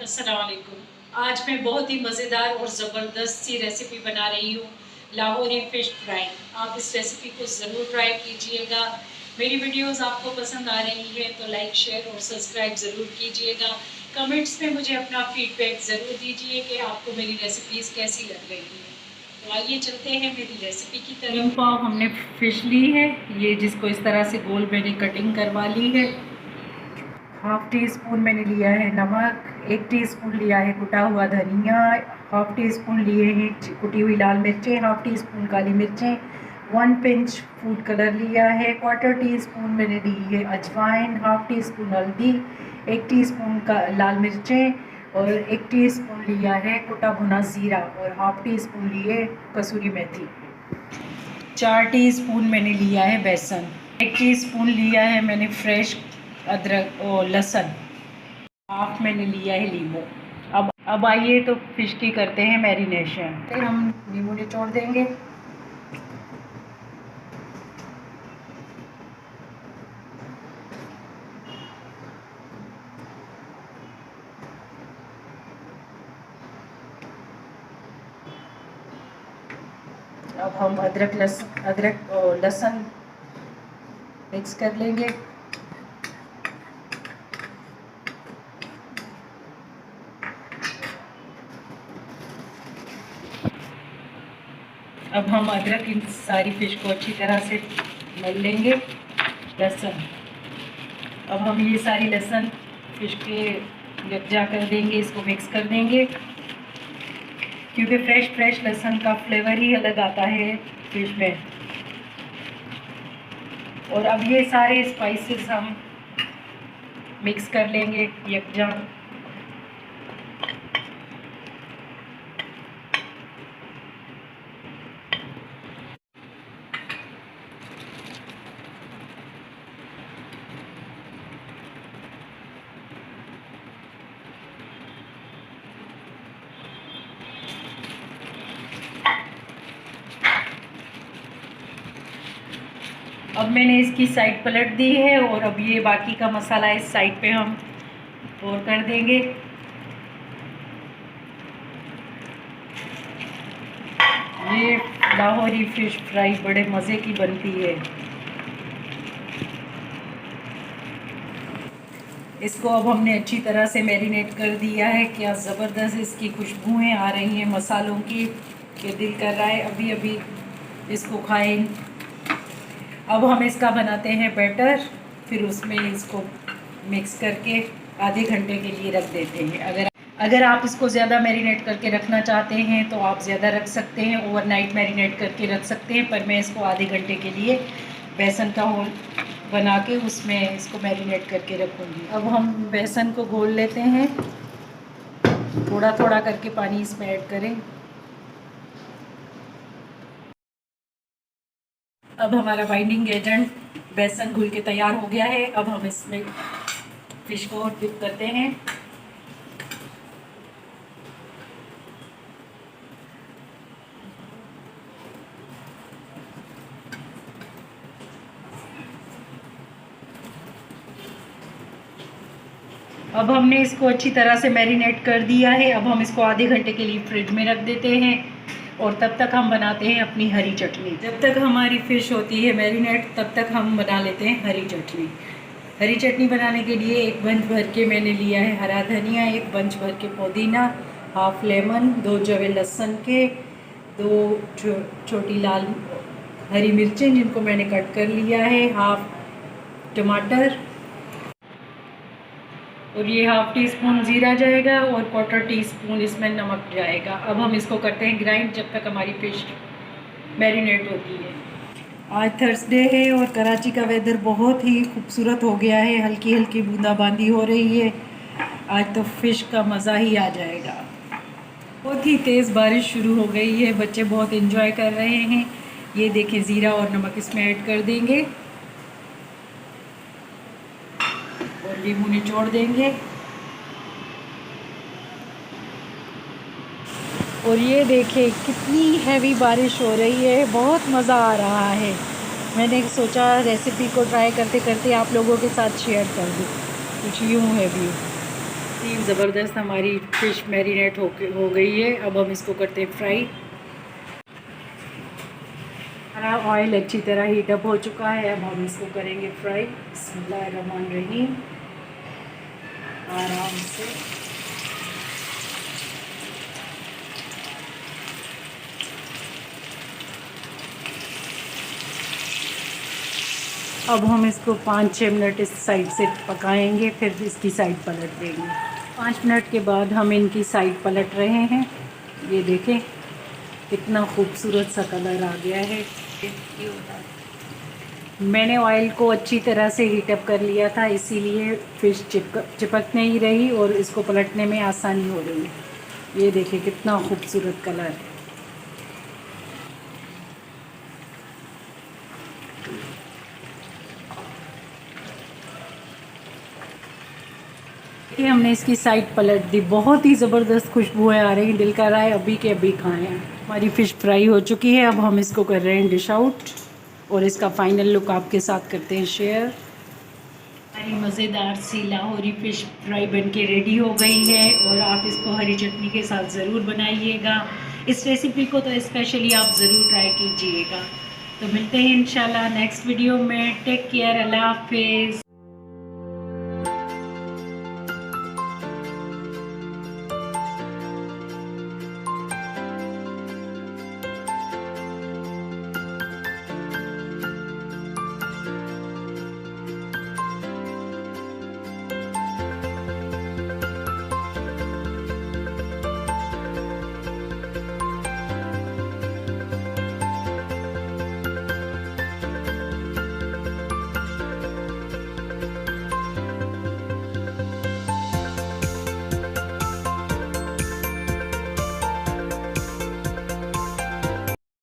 अस्सलाम वालेकुम। आज मैं बहुत ही मज़ेदार और ज़बरदस्त सी रेसिपी बना रही हूँ, लाहौरी फ़िश फ्राई। आप इस रेसिपी को ज़रूर ट्राई कीजिएगा। मेरी वीडियोस आपको पसंद आ रही है तो लाइक, शेयर और सब्सक्राइब ज़रूर कीजिएगा। कमेंट्स में मुझे अपना फ़ीडबैक ज़रूर दीजिए कि आपको मेरी रेसिपीज़ कैसी लग रही हैं। तो आइए चलते हैं मेरी रेसिपी की तरफ। 3 पाव हमने फ़िश ली है, ये जिसको इस तरह से गोल मैंने कटिंग करवा ली है। हाफ़ टी स्पून मैंने लिया है नमक, 1 टीस्पून लिया है कुटा हुआ धनिया, हाफ़ टी स्पून लिए हैं कुटी हुई लाल मिर्चें, हाफ़ टी स्पून काली मिर्चें, 1 पिंच फूड कलर लिया है, क्वार्टर टी स्पून मैंने ली है अजवाइन, हाफ़ टी स्पून हल्दी, 1 टीस्पून का लाल मिर्चें और 1 टीस्पून लिया है कुटा भुना ज़ीरा और हाफ़ टी स्पून लिए कसूरी मेथी। 4 टीस्पून मैंने लिया है बेसन, 1 टीस्पून लिया है मैंने फ्रेश अदरक और लहसुन, हाफ मैंने लिया है नींबू। अब आइए तो फिश की करते हैं मैरिनेशन। फिर हम नींबू निचोड़ देंगे। अब हम अदरक और लहसुन मिक्स कर लेंगे। अब हम अदरक इन सारी फिश को अच्छी तरह से मल लेंगे। लहसुन, अब हम ये सारी लहसुन फिश के यकजा कर देंगे, इसको मिक्स कर देंगे क्योंकि फ्रेश लहसुन का फ्लेवर ही अलग आता है फिश में। और अब ये सारे स्पाइसेस हम मिक्स कर लेंगे यकजा। अब मैंने इसकी साइड पलट दी है और अब ये बाकी का मसाला इस साइड पे हम पोर कर देंगे। ये लाहौरी फ़िश फ्राई बड़े मज़े की बनती है। इसको अब हमने अच्छी तरह से मैरिनेट कर दिया है। क्या ज़बरदस्त इसकी खुशबुएँ आ रही हैं मसालों की कि दिल कर रहा है अभी अभी इसको खाएं। अब हम इसका बनाते हैं बैटर, फिर उसमें इसको मिक्स करके आधे घंटे के लिए रख देते हैं। अगर आप इसको ज़्यादा मैरिनेट करके रखना चाहते हैं तो आप ज़्यादा रख सकते हैं, ओवरनाइट मैरिनेट करके रख सकते हैं, पर मैं इसको आधे घंटे के लिए बेसन का घोल बना के उसमें इसको मैरिनेट करके रखूँगी। अब हम बेसन को घोल लेते हैं, थोड़ा थोड़ा करके पानी इसमें ऐड करें। अब हमारा बाइंडिंग एजेंट बेसन घुल के तैयार हो गया है। अब हम इसमें फिश को डिप करते हैं। अब हमने इसको अच्छी तरह से मैरिनेट कर दिया है। अब हम इसको आधे घंटे के लिए फ्रिज में रख देते हैं और तब तक हम बनाते हैं अपनी हरी चटनी। जब तक हमारी फ़िश होती है मैरिनेट तब तक हम बना लेते हैं हरी चटनी। हरी चटनी बनाने के लिए 1 बंच भर के मैंने लिया है हरा धनिया, 1 बंच भर के पुदीना, हाफ लेमन, 2 जवे लहसुन के, 2 छोटी लाल हरी मिर्चें जिनको मैंने कट कर लिया है, हाफ टमाटर और ये हाफ टी स्पून ज़ीरा जाएगा और क्वार्टर टी स्पून इसमें नमक जाएगा। अब हम इसको करते हैं ग्राइंड जब तक हमारी फिश मैरिनेट होती है। आज थर्सडे है और कराची का वेदर बहुत ही खूबसूरत हो गया है, हल्की हल्की बूंदाबांदी हो रही है। आज तो फ़िश का मज़ा ही आ जाएगा। बहुत ही तेज़ बारिश शुरू हो गई है, बच्चे बहुत एंजॉय कर रहे हैं। ये देखें, ज़ीरा और नमक इसमें ऐड कर देंगे और नींबू निचोड़ देंगे। और ये देखिए कितनी हैवी बारिश हो रही है, बहुत मज़ा आ रहा है। मैंने सोचा रेसिपी को ट्राई करते करते आप लोगों के साथ शेयर कर दूँ। कुछ यूँ है व्यू, ही ज़बरदस्त हमारी फ़िश मैरिनेट हो गई है। अब हम इसको करते हैं फ्राई। हमारा ऑयल अच्छी तरह हीटअप हो चुका है। अब हम इसको करेंगे फ्राई। बिस्मिल्लाहिर्रहमानिर्रहीम। आराम से अब हम इसको 5-6 मिनट इस साइड से पकाएंगे, फिर इसकी साइड पलट देंगे। 5 मिनट के बाद हम इनकी साइड पलट रहे हैं। ये देखें कितना खूबसूरत सा कलर आ गया है। मैंने ऑयल को अच्छी तरह से हीटअप कर लिया था, इसीलिए फ़िश चिपक नहीं रही और इसको पलटने में आसानी हो रही है। ये देखें कितना खूबसूरत कलर है। ये हमने इसकी साइड पलट दी। बहुत ही ज़बरदस्त खुशबुएं आ रही हैं, दिल कर रहा है अभी के अभी खाएं। हमारी फ़िश फ्राई हो चुकी है। अब हम इसको कर रहे हैं डिश आउट और इसका फ़ाइनल लुक आपके साथ करते हैं शेयर। हमारी मज़ेदार सी लाहौरी फ़िश फ्राई बनके रेडी हो गई है और आप इसको हरी चटनी के साथ ज़रूर बनाइएगा। इस रेसिपी को तो स्पेशली आप ज़रूर ट्राई कीजिएगा। तो मिलते हैं इंशाल्लाह नेक्स्ट वीडियो में। टेक केयर, अल्लाह हाफिज़।